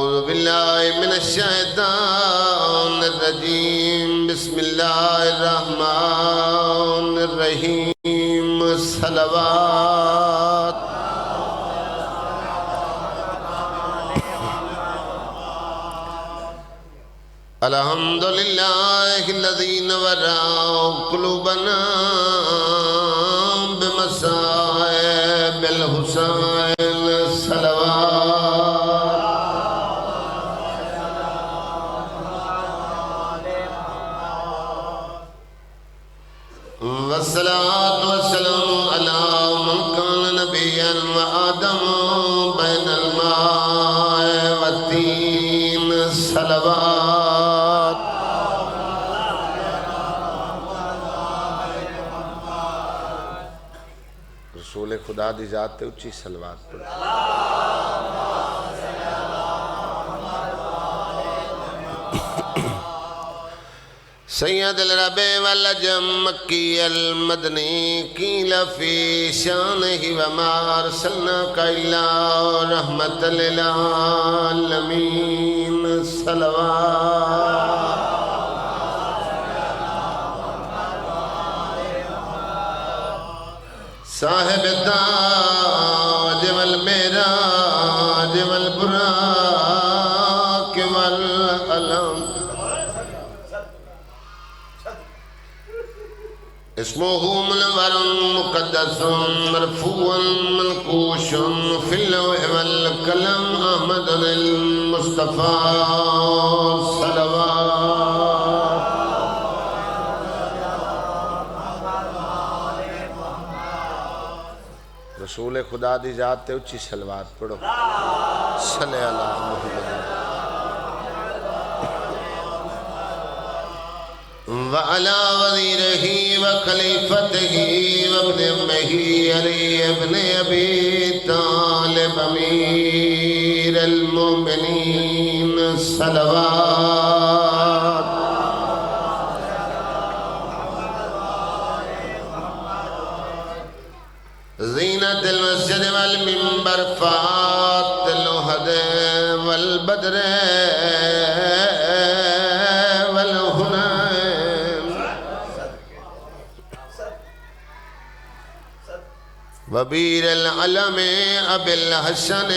أعوذ بالله من الشيطان الرجيم بسم الله الرحمن الرحيم الصلوات الحمد لله الذي نور قلوبنا بمصائب الحسين الصلوات والصلاة والسلام على من كان نبيا وآدم بين الماء والطين الصلوات رسول خدا دی ذات تے اچھی صلوات پڑھ سید الربع والعجم مکی المدنی قیل فی شانہ وما ارسلناک الا رحمۃ للعالمین صلوات صاحب تاج والمعراج والبراق والعلم اسمه منور مقدس مرفوع منقوش في اللوح والقلم احمد المصطفى صلوات رسول خدا دی ذات تے اچھی صلوات پڑھو صلی اللہ محمد وعلى وزيره وخليفته وابن امه علي ابن ابي طالب امير المؤمنين صلوات زينة المسجد والمنبر فات الوحد والبدر وبير العلم أبي الحسن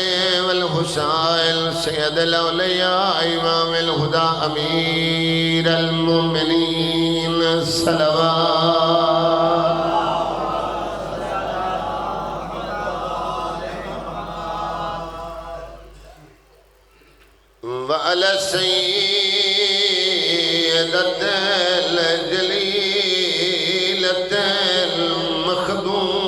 والحسين سيد الأولياء إمام الهدى أمير المؤمنين صلوات وعلى سيدة الجليلة المخدوم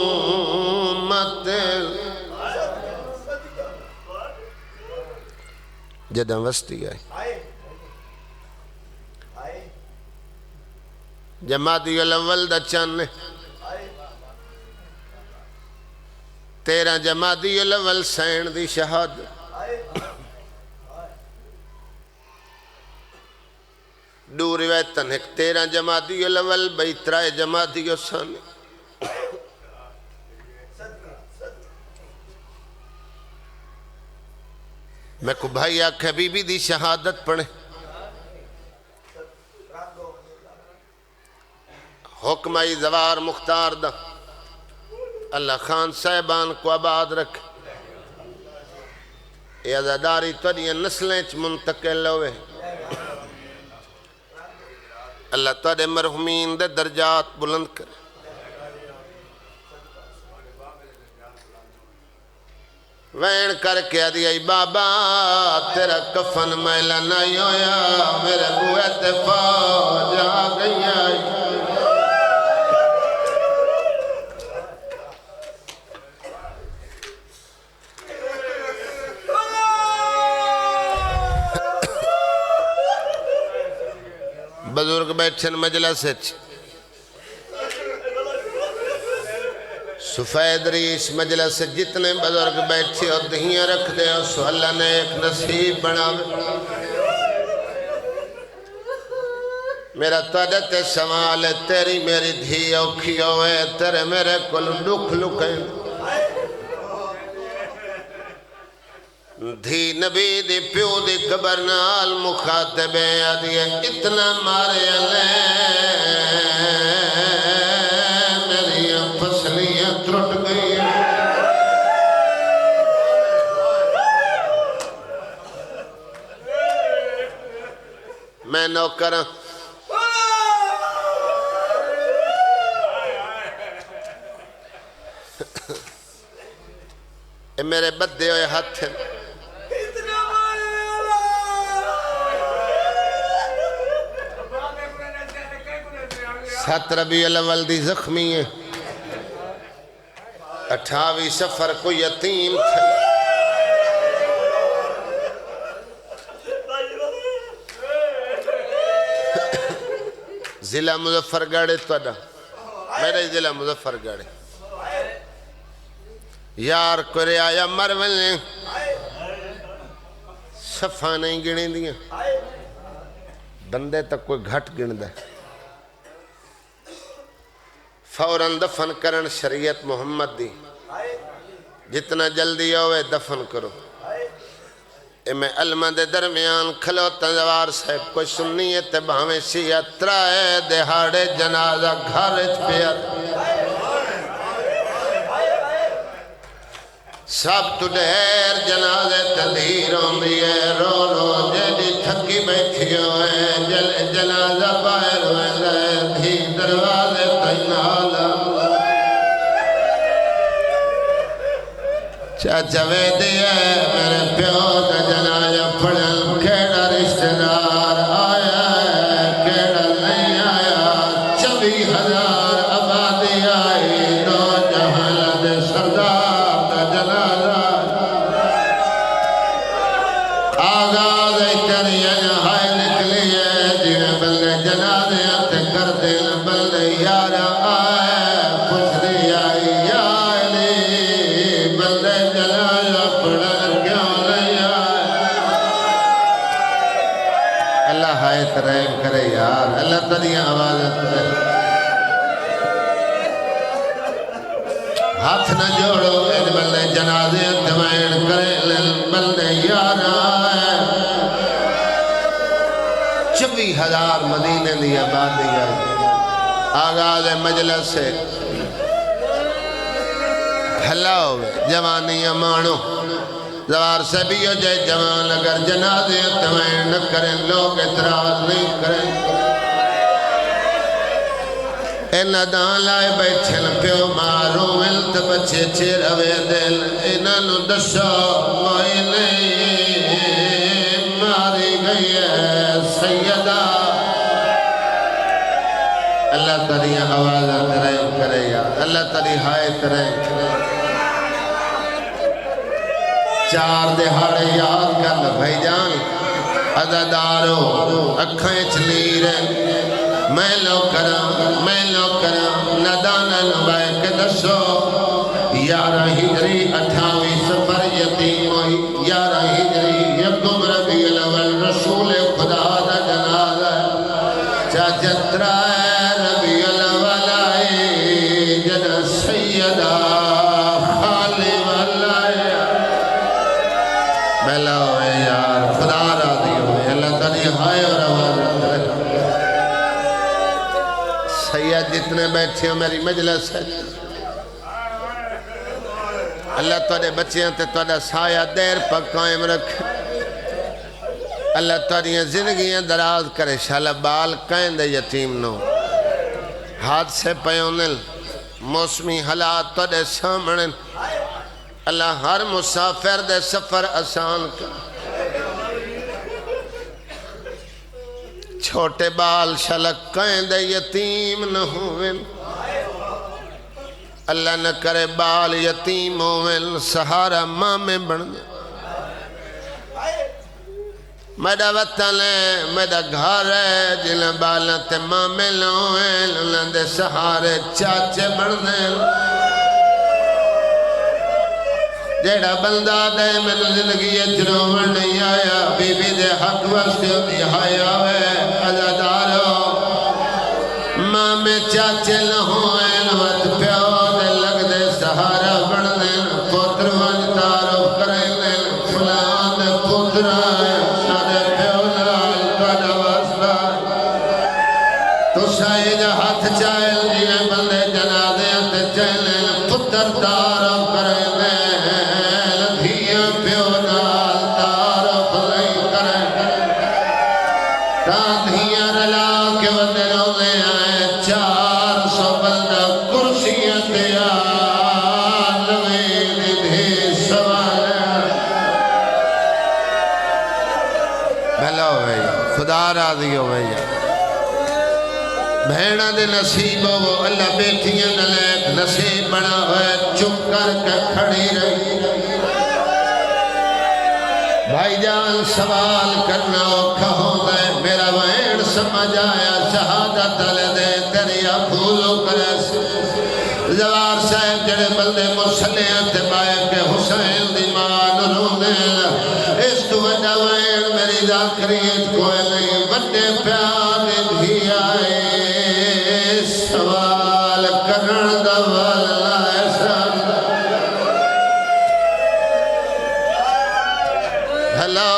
جدہ وسطی آئی جمادی الاول دا چانے 13 جمادی الاول سین دی شہادت دو روایتن ایک 13 جمادی الاول 13 جمادی الثانی میں کو بھائی آکھے بی بی دی شہادت پڑھیں حکمائی زوار مختار دا اللہ خان صاحبان کو آباد رکھ یہ عزاداری توڑی نسلیں چ منتقل ہوئے اللہ توڑے مرحومین دے درجات بلند کر وین کر کے دیا بابا تیرا کفن میلا نہیں ہویا میرے بوئے تے فوج آ گئی آئی بزرگ بیٹھن مجلس اچھ سفید ریش مجلس سے جتنے بزرگ بیٹھے اور دہیاں رکھ دے اور سو اللہ نے ایک نصیب بنا میرا تدت سوال ہے تیری میری دھی اوکھی ہوئے تیرے میرے کل لکھ لکھیں دھی نبی دی پیو دی قبر نال مخاطب آدھی اتنا مارے میری فصلیاں ترٹ گئی میں نوکر میرے بدے ہوئے ہاتھ ہیں سات ربیع الاول دی زخمی ہے 28 سفر کو یتیم تھے ضلع مظفرگڑھ توڑا میرے ضلع مظفرگڑھ یار کرے آیا مرولے صفحہ نہیں گنے دیا بندے تک کوئی گھٹ گن دے فوراً دفن کرن شریعت محمد دی جتنا جلدی ہوئے دفن کرو میں علمہ دے درمیان کھلوتا زوار صاحب کوئی سنیت بھاویں شیعہ ترائے دہاڑے جنازہ گھارج پیار سب تو دیر جنازے تدھیروں دیئے رو رو جیدی تھکی بیٹھی ہوئے جنازہ باہر ہوئے دھی دروازے تینالا چاچا ویدیے میرے پیو دا جنازہ پڑھن کیڑا رشتہ دار آیا ہے کیڑا نہیں آیا 24,000 آبادی آئی دو جہاں دے سردار دا جنازہ آغاز ایتریاں ہائے نکلی ہے جنہیں بلنے جنازے آتے کر دل بلنے یارا آئے پوچھ دی آئی یا علی بلنے جنازہ پڑھن کیوں نہیں آئے اللہ ہائے ترہم کرے یار اللہ تریاں آوازت کرے ہاتھ نہ جوڑو ان بلنے جنازے اتمائن کرے بلنے یارا آئے 24,000 مدینے دی آبادی آئی آغاز مجلس سے بھلا ہوئے جوانی امانو زوار سے بھی ہو جائے جوان اگر جنازے تمہیں نہ کریں لوگ اعتراض نہیں کریں اینا دان لائے بیٹھے پیو مارو ملت بچے چیر ہوئے دل اینا نو دشو مائی نہیں ماری گئی ہے سیدہ اللہ تری آوازہ ترہم کرے یا اللہ تری ہائے ترہم کرے 4 دہاڑے یاد کر بھائی جان عزادارو اکھیں چلی رہے میں لو کرم ندانا نبائے کے دسو 11 ہجری 28 سفر یتیم ہوئی 11 ہجری یکم ربیع الاول رسول خدا دا جنازہ چاچترہ ربیع الاول آئی جنہ سیدہ خالی واللہ بلا ہوئے یار خدا راضی ہوئے اللہ تعالی ہائے اور آواز سید جتنے بیٹھے ہوں میری مجلس ہے اللہ تھوڑے بچیاں تے تھوڑا سایہ دیر پر قائم رکھے اللہ تھوڑی زندگیاں دراز کرے شالا بال کہیں دے یتیم نو ہاتھ سے پیونل موسمی حالات تھوڑے سامنے اللہ ہر مسافر دے سفر آسان کر چھوٹے بال شلک کہیں دے یتیم نہ ہوئے اللہ نہ کرے بال یتیم ہوئے سہارا ماں میں بڑھ دے میرا وطن ہے میرا گھر ہے جن بالا تے ماں میں لوئے لن دے سہارے چاچے بڑھ دے جیڑا بندہ دے میں زندگی اجرومن نہیں آیا بی بی دے حق واسطے ہوتی آیا ہوئے عزادارو ماں میں چاچے لہوئن وقت پیو دے لگ دے سہارا بڑھ دے پوتر وان تعارف کریں دے فلاں تاندھیاں رلا کے ودے رونے آئے 400 بندہ کرسیاں تیا لوین دے سوال بھلا ہوئے خدا راضی ہوئے بھیڑا دے نصیب ہو اللہ بیٹھیاں نلیک نصیب بنا ہوئے چپ کر کے کھڑی رہی بھائی جان سوال کرنا اوکھا ہوتا ہے میرا وین سمجھ آیا شہادت لے دے تیری ابھولو کرس زوار صاحب جڑے بلدے مسلیاں تے بائے کے حسین دی مان رونے اس تو وجہ وین میری ذاکریت کوئی نہیں بڑے پیارے بھی آئے سوال کرن دا والا ایسا بھلا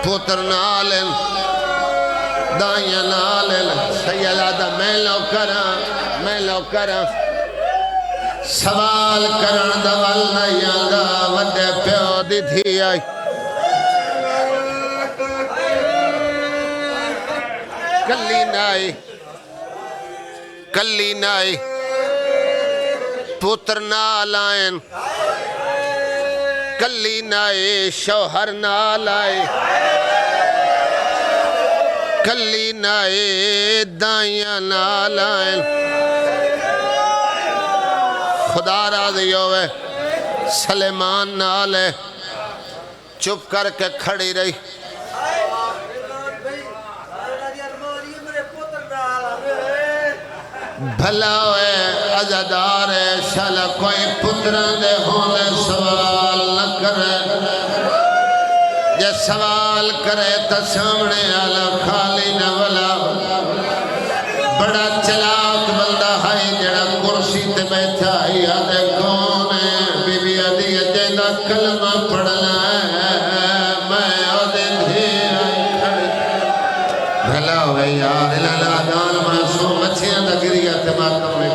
پوتر نالن دائیاں نالن سیدہ میں لو کرا سوال کرن دا والا یانگا وڈے پیو دی تھی آئی کلی نائی پوتر نال آئین کلی نائی شوہر نال آئے کلی نائی دائیاں نال آئین خدا راضی ہوئے سلیمان نال ہے چپ کر کے کھڑی رہی بھلا ہوئے عزادار ہے شالا کوئی پتران دے ہونے سوال نہ کرے جے سوال کرے تا سامنے آلا خالی نہ ولا بڑا چلاک بندہ ہے جڑا کرسی تے بیٹھا ہی آدھے کون ہے بی بی عدی جیدہ کلمہ پڑھنا ہے میں آدھے دھی آئی کھڑی بھلا ہوئے یار اللہ دان معصوم اچھیاں دا گریہ تے ماتم میں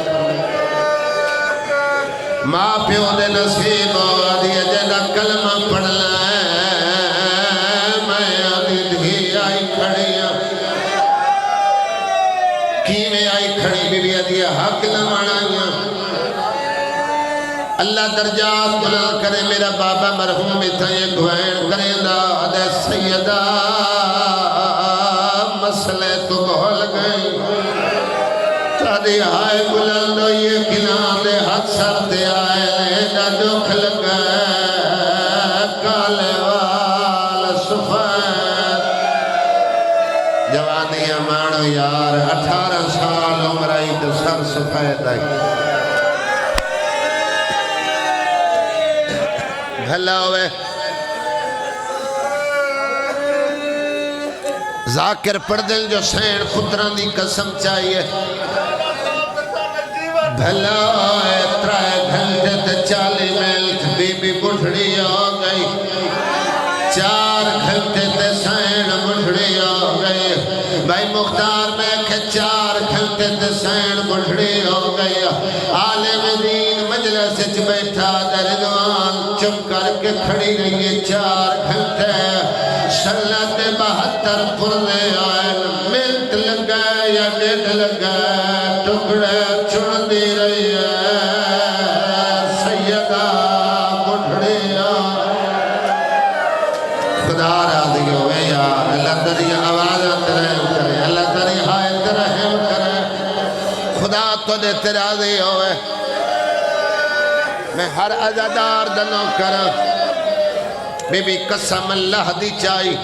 ماں پیو دے نصیب آدھی جیدہ کلمہ پڑھنا ہے میں آدھی دھی آئی کھڑیاں کیویں آئی کھڑی بی بی عدی حق لمانائیاں اللہ درجات بلند کرے میرا بابا مرحوم تھا یہ گوین کریں دا دے سیدہ مسئلے تو بھول گئی تادی آئے بلند یہ کنان دے حد سر دے آئے لیدہ دکھ لگا کالے وال سفید جوانی امانو یار 18 سال عمر آئی تو سر سفید آئی بھلا ہوئے ذاکر پڑھ دل جو سین پتران دی قسم چاہیے بھلا ہوئے 3 گھنٹے تے 40 میل بی بی بڑھڑی ہو گئی 4 گھنٹے تے سین بڑھڑی ہو گئی بھائی مختار میں کہ 4 گھنٹے تے سین بڑھڑی ہو گئی عالم دین مجلس اچ بیٹھا دردوان چپ کر کے کھڑی رہی 4 گھنٹے شلت 72 پردے آئے منٹ لگا یا ڈیڑھ لگا ٹکڑے چھڑ دی رہی ہے سیدہ بڑھڑی خدا راضی ہوئے یار اللہ تری آواز رحم کرے اللہ تری حایت رحم کرے خدا تو دے راضی ہوئے میں ہر عزادار دنوں کرا بی بی قسم اللہ دی چاہی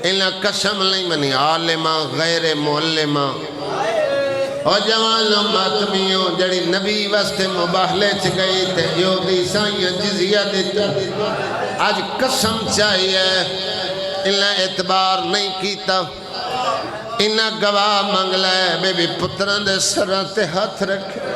انہا قسم نہیں منی عالمہ غیر معلمہ اور جوانوں ماتمیوں جڑی نبی وسط مباہلے چگئی تے جو دی سائیاں جزیہ دیتا آج قسم چاہیے انہا اعتبار نہیں کیتا انہا گواہ منگلہ ہے بی بی پتران دے سرات ہاتھ رکھے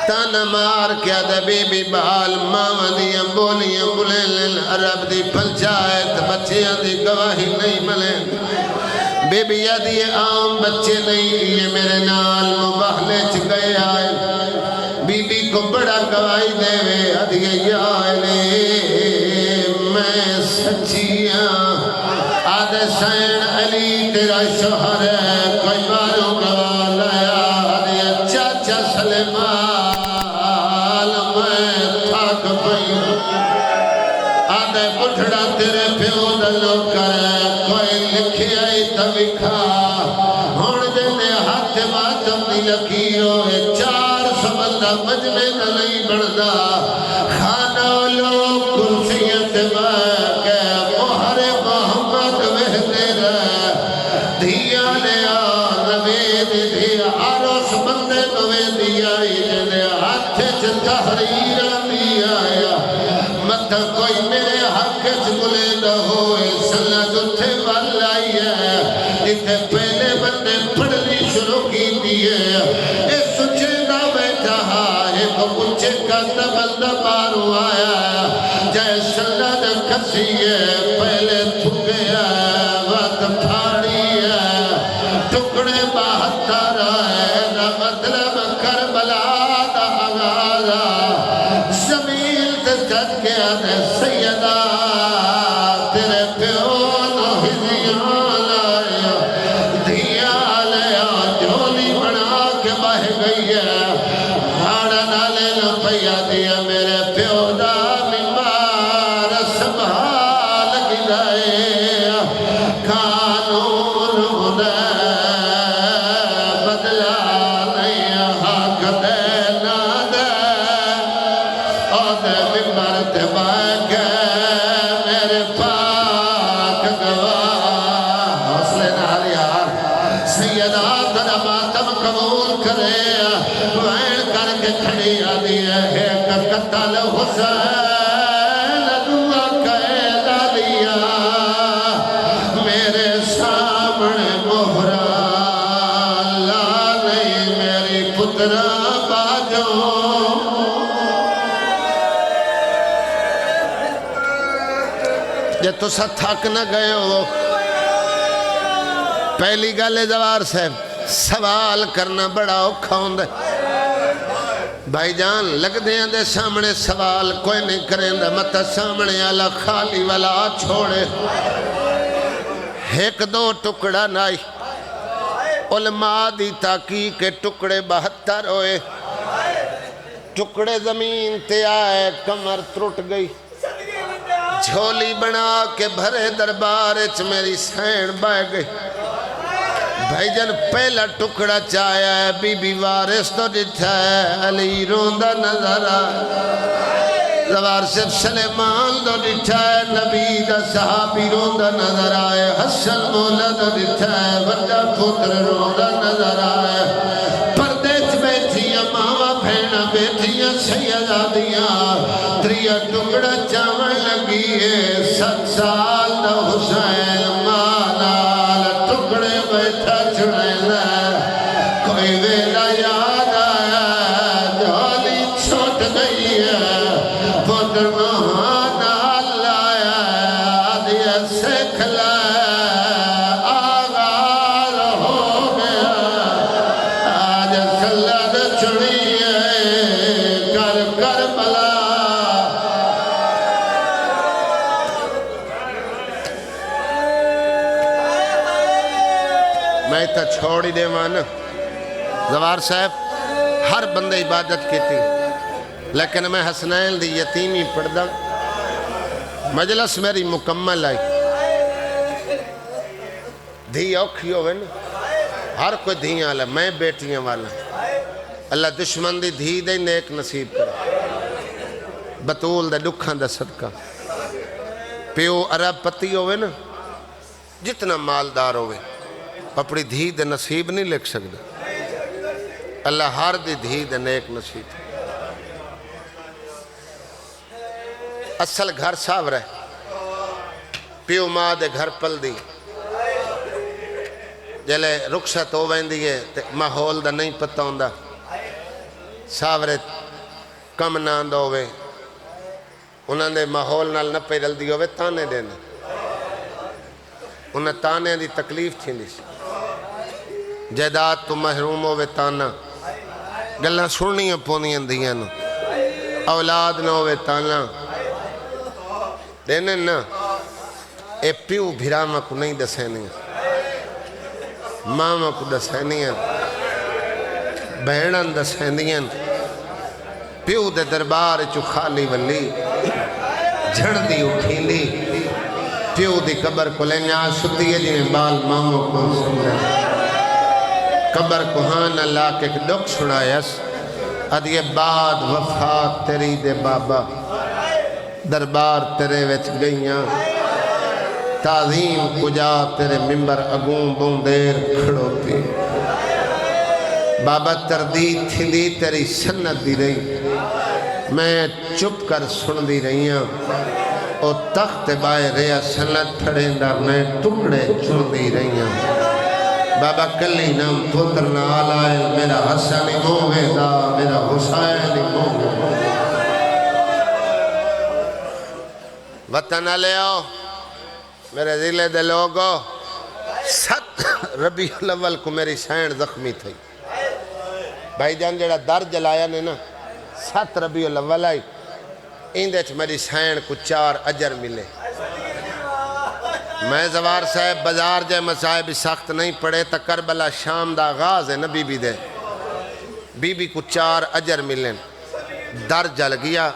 تانا مار کیا دے بی بی بال ماما دیاں بولیاں بلین عرب دی پنچایت بچیاں دی گواہی نہیں ملیں بی بی یادی عام بچے نہیں یہ میرے نال مباہلے چ گئے آئے بی بی کو بڑا گواہی دے وے ادھیے یا لے میں سچیاں حسین علی تیرا شوہر ہے کوئی مارو گوا لایا دیا چاچا سلیمان میں تھاک پئی آدھے بڑھڑا تیرے پیو دلو کر کوئی لکھی آئی تبکھا ہون جنے ہاتھ ماتم دی لکیرو چار سبندہ مجمع نہیں بڑھدا خانہ لو کرسیت باکے مہر محمد وحدے رہ دھیا لیا نوید دھیا آروس بندے نوید دیا جنے ہاتھ چھ تحریر دیا مت کوئی میرے حق چھ نہ ہوئے سنت اٹھے والائی ہے اتھے پہلے بندے پڑھنی شروع کی دیئے اس سچے نہ بیٹھا ہے کو کچھ کا بندہ مارو آیا جائے سنت کسی ہے پہلے تھکے ہے وقت پھاڑی ہے ٹکڑے بہتر ہے نہ مطلب کربلا دا آغازہ زمین تے جد گیا دے سیدہ تیرے پیون ہزیاں لایا دھیا لیا جولی بنا کے بہ گئی ہے ہاڑا نالے نہ پیا دیا میرے پیو دا ممبار سنبھال گئے قانون دے بدلا نہیں حق دے نہ دے دے ممبر تے باگے میرے پاک گواہ حوصلے نال یار سیدہ ترا ماتم قبول کرے وین کر کے کھڑی آدھی ہے قتل حسین دعا قیدہ لیا میرے سامنے مہرہ لا نہیں میری پترہ باجوں جے تو سا تھک نہ گئے ہو پہلی گالے زوار سے سوال کرنا بڑا اوکھا ہوندے بھائی جان لگ دیاں دے سامنے سوال کوئی نہیں کریں دے مطا سامنے آلہ خالی والا چھوڑے ایک دو ٹکڑا نائی علماء دی تحقیق کے ٹکڑے 72 ہوئے ٹکڑے زمین تے آئے کمر ٹرٹ گئی جھولی بنا کے بھرے دربار اچ میری سین بہ گئی بھائی جن پہلا ٹکڑا چایا ہے بی بی وارث تو ڈٹھا ہے علی روندہ نظر آئے زوار صرف سلیمان تو ڈٹھا ہے نبی دا صحابی روندہ نظر آئے حسن مولا تو ڈٹھا ہے بڑا پتر روندہ نظر آئے پردیش بیٹھیاں ماما بھینا بیٹھیاں سیدہ دیاں تریا ٹکڑا چاون لگی ہے 7 سال دا حسین مانال ٹکڑے بیٹھا چھڑے کوئی ویلا یاد آیا جھولی چھوٹ گئی ہے پتر مہانال لایا دیا سکھلا آغاز ہو گیا آج سلد چھڑی ہے کر کر بلا میں تا چھوڑی دے مانا زوار صاحب ہر بندے عبادت کی تھی لیکن میں حسنین دی یتیمی پڑھدا مجلس میری مکمل آئی دھی اوکھی ہوئے نا ہر کوئی دھیاں والا میں بیٹیاں والا اللہ دشمن دی دھی دے نیک نصیب کرے بطول دے دکھاں دے صدقہ پیو عرب پتی ہوئے نا جتنا مالدار ہوئے اپنی دھی دے نصیب نہیں لکھ سکتا اللہ ہر دی دھی دے نیک نصیب اصل گھر ساور ہے پیو ماں دے گھر پل دی جلے رخصت ہو ویندی ہے ماحول دا نہیں پتہ ہوندا ساورے کم ناند ہوئے انہاں دے ماحول نال نہ پہ رل دی ہوئے تانے دینے انہاں تانے دی تکلیف تھی نہیں جائیداد تو محروم ہوئے تانا گلہ سننیاں پونیاں دیاں نو اولاد نہ ہوئے تانا دینے نا اے پیو بھراما کو نہیں دسینی ماما کو دسینی بہنن دسینی پیو دے دربار چو خالی ولی جھڑ دی اٹھیں دی پیو دی قبر کو لینیا ستی ہے جنہیں بال مامو کو سمجھا قبر کو ہاں اللہ کے دکھ سنایس ادھے بعد وفات تیری دے بابا دربار تیرے وچ گئیاں تعظیم کجا تیرے ممبر اگوں بوندیر کھڑوتی بابا تردید تھیندی تیری سنت دی رہی میں چپ کر سن دی رہی ہوں او تخت بائے ریا سنت پھڑیں در میں ٹکڑے چن دی رہی ہوں بابا کلی نام پتر نال آئے میرا حسن موہے دا میرا حسین موہے وطن لے آؤ میرے ضلع دے لوگو 7 ربیع الاول کو میری سین زخمی تھی بھائی جان جڑا در جلایا نے نا 7 ربیع الاول آئی اندھے چھ میری سین کو 4 اجر ملے میں زوار صاحب بازار جائے مسائب سخت نہیں پڑے تا کربلا شام دا آغاز ہے نا بی بی دے بی بی کو 4 اجر ملیں در جل گیا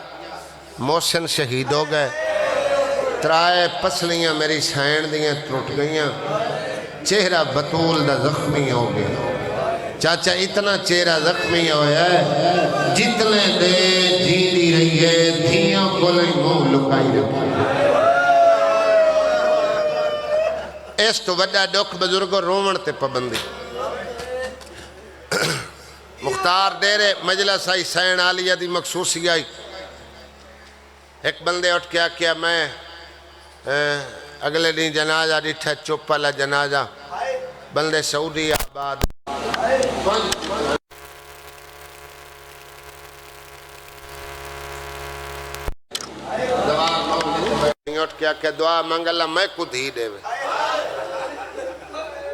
محسن شہید ہو گئے ترائے پسلیاں میری سین دیاں ٹوٹ گئیاں چہرہ بطول دا زخمی ہو گیا چاچا اتنا چہرہ زخمی ہویا ہے جتنے دے جیندی رہی ہے دھیاں کو لئی منہ لکائی رکھی اس تو وڈا ڈوک بزرگوں رومن تے پابندی مختار دیرے مجلس آئی سین عالیہ دی مخصوصی آئی ایک بندے اٹھ کیا کیا میں اگلے دن جنازہ ڈٹھا چپ والا جنازہ بندے سعودی آباد اٹھ کیا کہ دعا مانگ اللہ میں کو دھی دے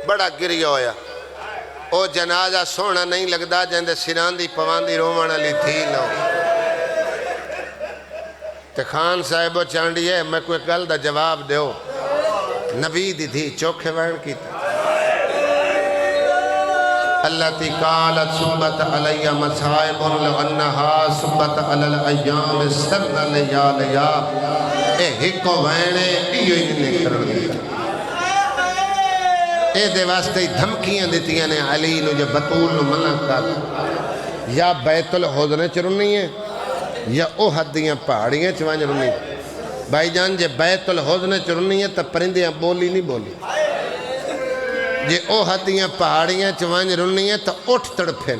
بڑا گری ہویا او جنازہ سونا نہیں لگدا جندے سراندی پواندی رومن علی تھی لو تے خان صاحبو چانڈی ہے میں کوئی گل دا جواب دیو نبی دی تھی چوکھے وین کی تھی اللہ تی قالت سبت علی مسائب لو انہا سبت علی الایام سرد لیا لیا اے ہکو وینے ایو ہی نکرن دیا اے دے واسطے دھمکیاں دیتیاں نے علی نو جو بطول نو منع کر یا بیت الحضر چرنی ہے یا اوہد دیاں پہاڑیاں چوانج رنی بھائی جان جے بیت الحضر چرنی ہے تا پرندیاں بولی نہیں بولی جے اوہد دیاں پہاڑیاں چوانج رنی ہے تا اٹھ تڑپیں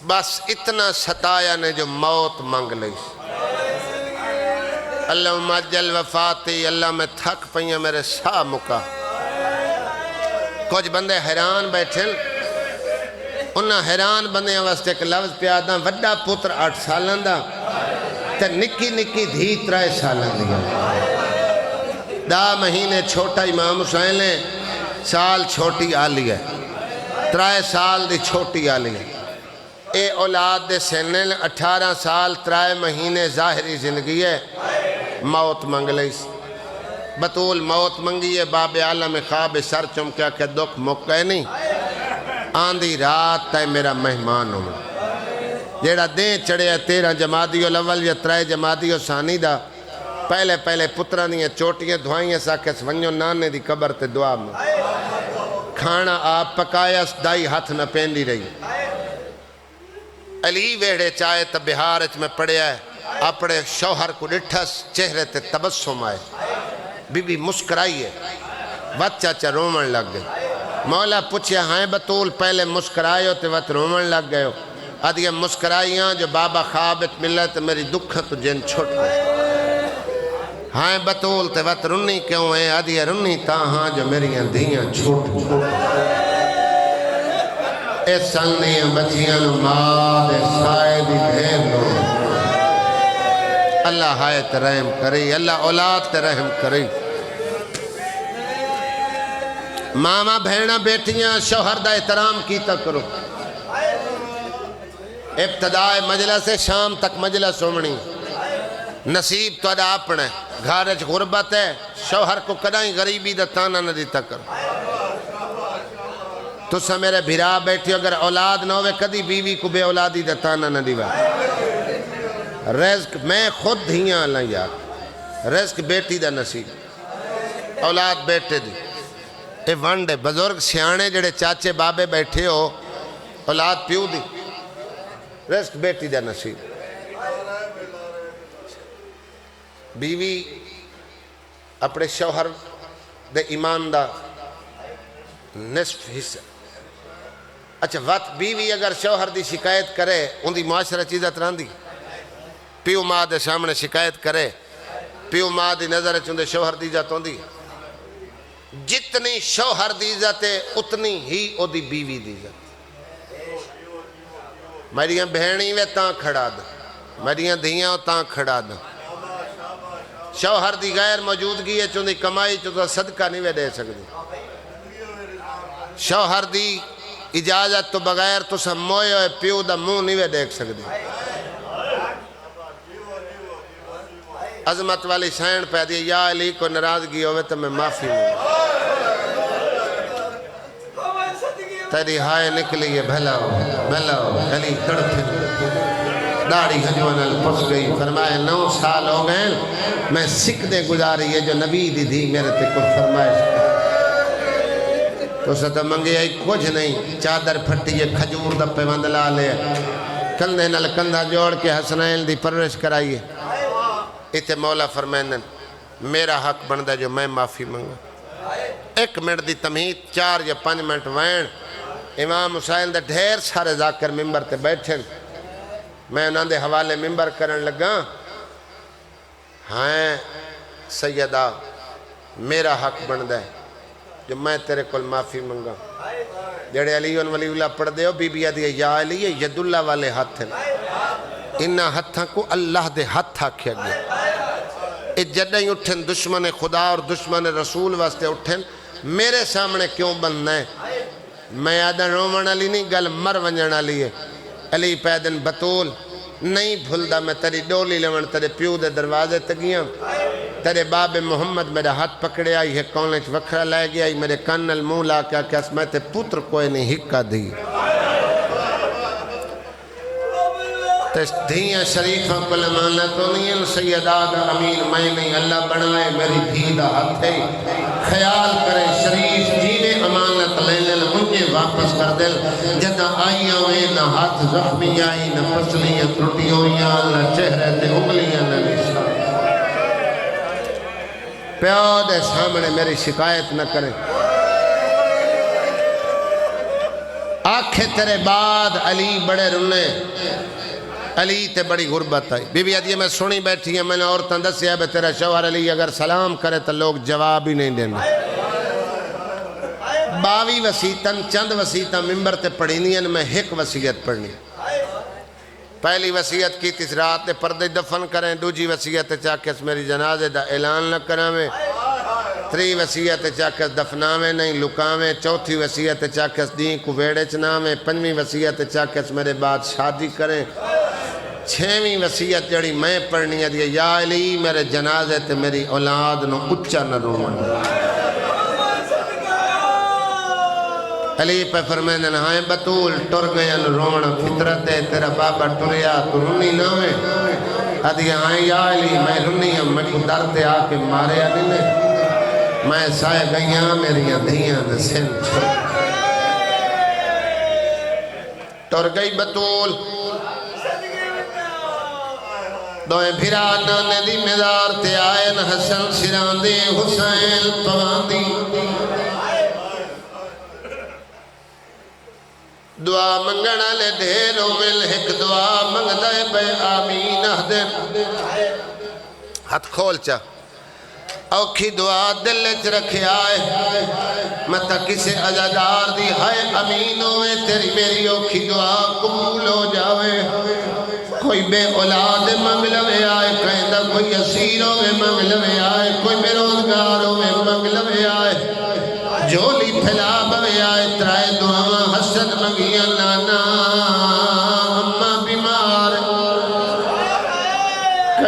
بس اتنا ستایا نے جو موت مانگ لئی اللہم اجل وفاتی اللہ میں تھک پئیاں میرے سا مکا کچھ بندے حیران بیٹھیں انہاں حیران بندے واسطے ایک لفظ پیاداں وڈا پتر 8 سالان دا تے نکی نکی دھی 3 سالان دیا دا مہینے چھوٹا امام حسین ہے سال چھوٹی آلی ہے 3 سال دی چھوٹی آلی ہے اے اولاد دے سنن 18 سال 3 مہینے ظاہری زندگی ہے موت منگ لئیس بطول موت منگی ہے باب عالم خواب سر چمکیا کہ دکھ مکہ نہیں آندھی رات تے میرا مہمان ہوں جیڑا دیں چڑے 13 جمادی الاول یا 3 جمادی ثانی دا پہلے پترہ دیاں چوٹیاں دھوائیاں ساکھس ونجو نانے دی قبر تے دعا میں کھانا آپ پکایا دائی ہاتھ نہ پہنی رہی علی ویڑے چاہے تا بہارت میں پڑیا ہے اپنے شوہر کو ڈٹھس چہرے تے تبسم آئے بی بی مسکرائی ہے وقت چاچا رومن لگ گئے مولا پوچھے ہائیں بطول پہلے مسکرائی ہوتے وقت رومن لگ گئے ہو آدھیا مسکرائیاں جو بابا خوابت ملت میری دکھا تو جن چھوٹ گئے ہائیں بطول تے وقت رنی کیوں ہے آدھیا رنی تا ہاں جو میری دھیاں چھوٹ اے سنگیاں بچیاں نو ماں دے سائے دی بھین لو اللہ ہائے رحم کرے اللہ اولاد تے رحم کرے ماما بہنہ بیٹیاں شوہر دا احترام کیتا کرو ابتداء مجلس شام تک مجلس ہومنی نصیب تہاڈا اپنا ہے گھر وچ غربت ہے شوہر کو کدائیں غریبی دا تانا نہ دیتا کرو تسا میرے بھرا بیٹھے اگر اولاد نہ ہوئے کدی بیوی کو بے اولادی دا تانا نہ دیوا رزق میں خود دھیاں اللہ یار رزق بیٹی دا نصیب اولاد بیٹے دی اے ونڈ ہے بزرگ سیانے جڑے چاچے بابے بیٹھے ہو اولاد پیو دی رزق بیٹی دا نصیب بیوی اپنے شوہر دے ایمان دا نصف حصہ اچھا وقت بیوی اگر شوہر دی شکایت کرے ان دی معاشرہ چیزہ تران دی پیو ماں دے سامنے شکایت کرے پیو ماں دی نظر چندے شوہر دی جاتوں دی جتنی شوہر دی جاتے اتنی ہی او دی بیوی دی جاتے میریاں بہنی وے تاں کھڑا دا میریاں دھیاں تاں کھڑا دا شوہر دی غیر موجودگی ہے چندی کمائی چندہ صدقہ نہیں وے دے سکتی شوہر دی اجازت تو بغیر تو سب موئے ہوئے پیو دا منہ نہیں وے دیکھ سکتی عظمت والی سائن پہ دی یا علی کو ناراضگی ہوئے تو میں معافی ہوں تیری ہائے نکلی ہے بھلا ہو علی تڑپے داڑھی ہجوانل پس گئی فرمائے 9 سال ہو گئے میں سکھ دے گزاری ہے جو نبی دی تھی میرے تے کچھ فرمائے تو ستا منگی آئی کچھ نہیں چادر پھٹی ہے کھجور دا پیوند لا لے کندھے نل کندھا جوڑ کے حسنین دی پرورش کرائیے اتے مولا فرمائنن میرا حق بندہ جو میں معافی منگا 1 منٹ دی تمہید 4 یا 5 منٹ وین امام حسین دے ڈھیر سارے ذاکر ممبر تے بیٹھیں میں انہاں دے حوالے ممبر کرن لگا ہاں سیدہ میرا حق بندہ ہے جو میں تیرے کل معافی منگا جڑے علی ولی اللہ پڑھ دے ہو بی بی آدھی یا علی ید اللہ والے ہاتھ ہیں انہا ہتھاں کو اللہ دے ہاتھ آکھیا گیا اے جڑیں اٹھیں دشمن خدا اور دشمن رسول واسطے اٹھیں میرے سامنے کیوں بننا ہے میں آدھا رومن علی نہیں گل مر ونجن علی ہے علی پیدن بطول نہیں بھلدا میں تیری ڈولی لون تیرے پیو دے دروازے تگیاں تیرے باب محمد میرے ہاتھ پکڑے آئی ہے کونچ وکھرا لائے گیا میں کانل منہ لا کے کہ اس میں تے پتر کوئی نہیں ہکا دی دھیاں شریفاں کو لمانا تو نہیں ہے سیدہ دا امیر میں نہیں اللہ بنائے میری دھی دا ہاتھ ہے خیال کرے شریف جیوے امانت لے لے مجھے واپس کر دل جدہ آئیاں ہوئے نہ ہاتھ زخمی آئی نہ پسلیاں ترٹی ہوئیاں نہ چہرے تے انگلیاں نہ نشان پیو دے سامنے میری شکایت نہ کرے آنکھیں تیرے بعد علی بڑے رنے علی تے بڑی غربت آئی بی بی آدھی میں سنی بیٹھی ہیں میں نے عورتاں دسی ہے تیرا شوہر علی اگر سلام کرے تو لوگ جواب ہی نہیں دینا 22 وسیعتاں چند وسیعتاں ممبر تے پڑھینی ہیں میں 1 وسیعت پڑھنی پہلی وسیعت کی تیس رات دے پردے دفن کریں دوجی وسیعت چاکس میری جنازے دا اعلان نہ کرامیں 3 وسیعت چاکس دفنامیں نہیں لکامیں 4تھی وسیعت چاکس دین کو ویڑے چنامیں 5ویں وسیعت چاکس میرے بعد شادی کریں 6ویں وسیعت جڑی میں پڑھنی ہے دیا یا علی میرے جنازے تے میری اولاد نو اچھا نہ رومن علی پہ فرمائنے ہائیں بطول ٹر گیا نو رومن فطرت ہے تیرا بابا ٹریا تو رونی نہ ہوئے آدھیا ہائیں یا علی میں رونی ہم میں کو درد آ کے مارے علی نے میں سائے گئیاں میریاں دھیاں نے سن چھوڑ ٹر گئی بطول دوئے بھرا نانے دی مدار تے آئین حسن سران دے حسین پوان دی دعا منگنا لے دھیروں مل ایک دعا منگ دے بے آمین اہدن ہاتھ کھول چا اوکھی دعا دل چ رکھے آئے متا کسے عزادار دی ہائے امین ہوئے تیری میری اوکھی دعا قبول ہو جاوے کوئی بے اولاد منگ لوے آئے کہندہ کوئی اسیر ہوئے منگ لوے آئے کوئی بے روزگار ہوئے منگ لوے آئے جولی پھیلا بوے آئے ترائے دعا حسن منگیاں نانا اممہ بیمار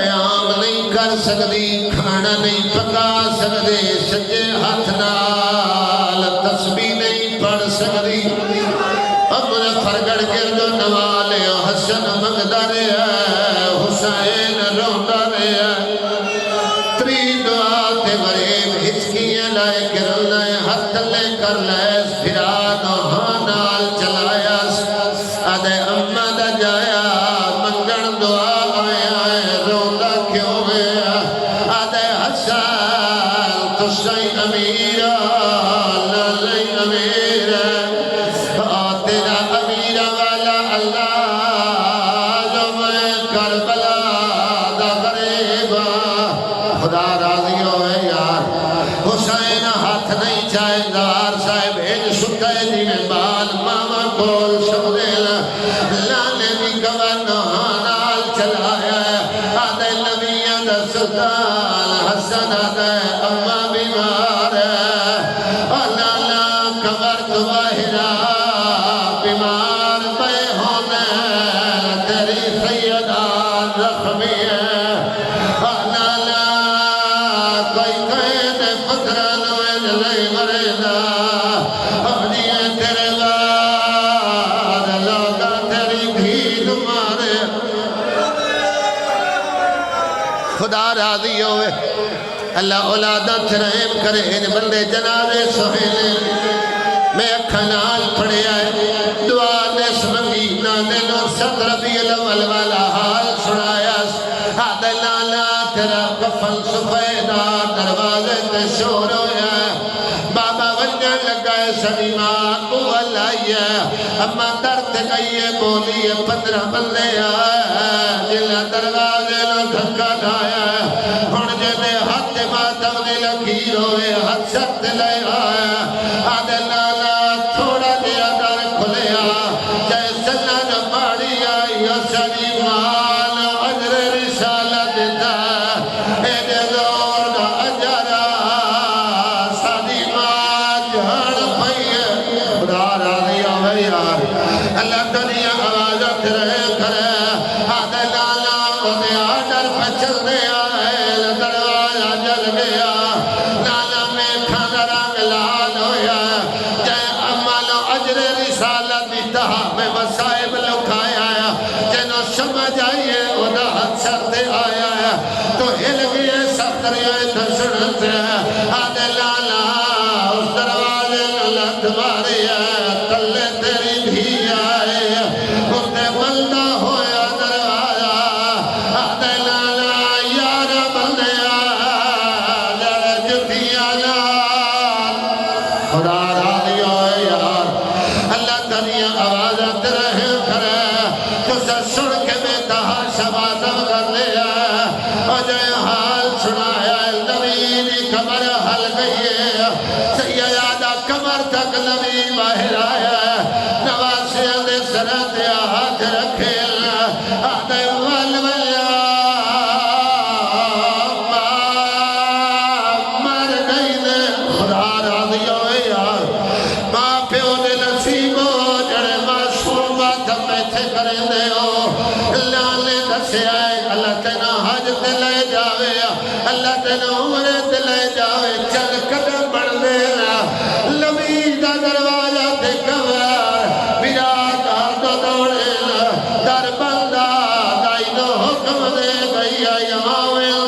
قیام نہیں کر سکتی کھانا نہیں پکا سکتے سجے ہاتھ نال تسبیح نہیں پڑھ سکتی اپنے فرگڑ گرد و نوالے حسن منگدا رہا حسین روندا رہا تری دعا تے غریب ہچکیاں لائے گرل لائے ہاتھ لے کر لائے پھرا نوہاں نال چلایا آدھے اممہ دا جایا منگن دعا آئے روندا کیوں گیا آدھے حسن تو سائی امیرہ لالئی امیرہ تیرا امیر والا اللہ جو میں کربلا دا غریبا خدا راضی ہوئے یار حسین ہاتھ نہیں چاہے دار صاحب ایج سکے جی میں بال ماما کول شمدیلا لانے بھی گوانو نال چلایا آدھے نبیہ دا سلطان حسن آدھے اممہ بیمار لالا کمر تو باہرہ بیمار پہ ہونے تیری سیدان زخمی ہے لالا کوئی قید پتران ویج نہیں مریدا اپنی تیرے بار لوگا تیری بھید مارے خدا راضی ہوئے اللہ اولادہ ترہم کرے ان بندے جناب سہیلے میں اکھنال پڑے آئے دعا نس منگی نانے نو ست ربی الاول والا حال سنایا آدھے لالا تیرا کفن سفیدہ دروازے تے شور ہویا بابا ونجن لگائے سنی ماں اول آئیے اما درد گئیے بولیے 15 بندے آئے جلہ دروازے نو دھکا ڈھایا ہن جے ہاتھ ماتم نے لکیر ہوئے ہاتھ ست لے آیا آدھے لالا تھوڑا دیا در کھلیا جائے سنن پاڑی آئی سنی مان عجر رسالت دا اے دور دا اجرا سنی مان جھڑ پئیے خدا راضی آوے یار اللہ دنیا آوازت رہے کرے آدھے لالا اُدھے آڈر پچل دے آئے دروازہ جل گیا لالا میں کھانا رنگ لال ہویا جائے عمل و عجر رسالت دہا میں وسائب لکھایا جنہوں سمجھ آئیے اُدھا حد سرتے آیا تو ہل گئے سختریاں دھسنتے آدھے لالا اس دروازے لت ماری کلے تیری بھی آئے اُتے بندہ ہویا دروازہ آدھے لالا یار بندے جڑ جتیاں لال خدا راضی ہوئے یار اللہ دنیا آوازت رہے کرے تُسے سن کے میں تہا شبازم کر لیا اور جائے حال سنایا نبی کمر حل گئی سیادہ کمر تک نبی باہر آیا نواسیاں دے سرد ہاتھ رکھے آدھے والویا مر گئی دے خدا راضی ہوئے یار ماں پیو دے نصیبو جڑے معصومات میں تھے کریں دے ہو لانے دسے آئے اللہ تینا حج دلے جاوے اللہ تینا عمر دلے جاوے چل قدم بڑھ دینا لبی دا دروازہ تے کور بیرات آردو دوڑے در بندہ دائی دو حکم دے گئی آئے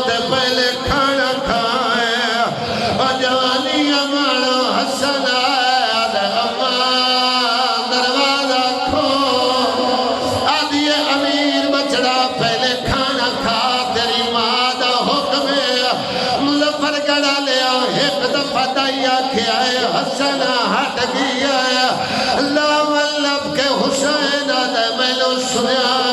تے پہلے کھانا کھائے اور جوانی امانو حسن آدھے امان دروازہ کھو آدھیے امیر بچڑا پہلے کھانا کھا تیری ماں دا حکم مظفر گڑا لیا ایک دفعہ دائیا کھیا ہے حسن ہٹ گیا اللہ واللب کے حسین آدھے میں نے سنیا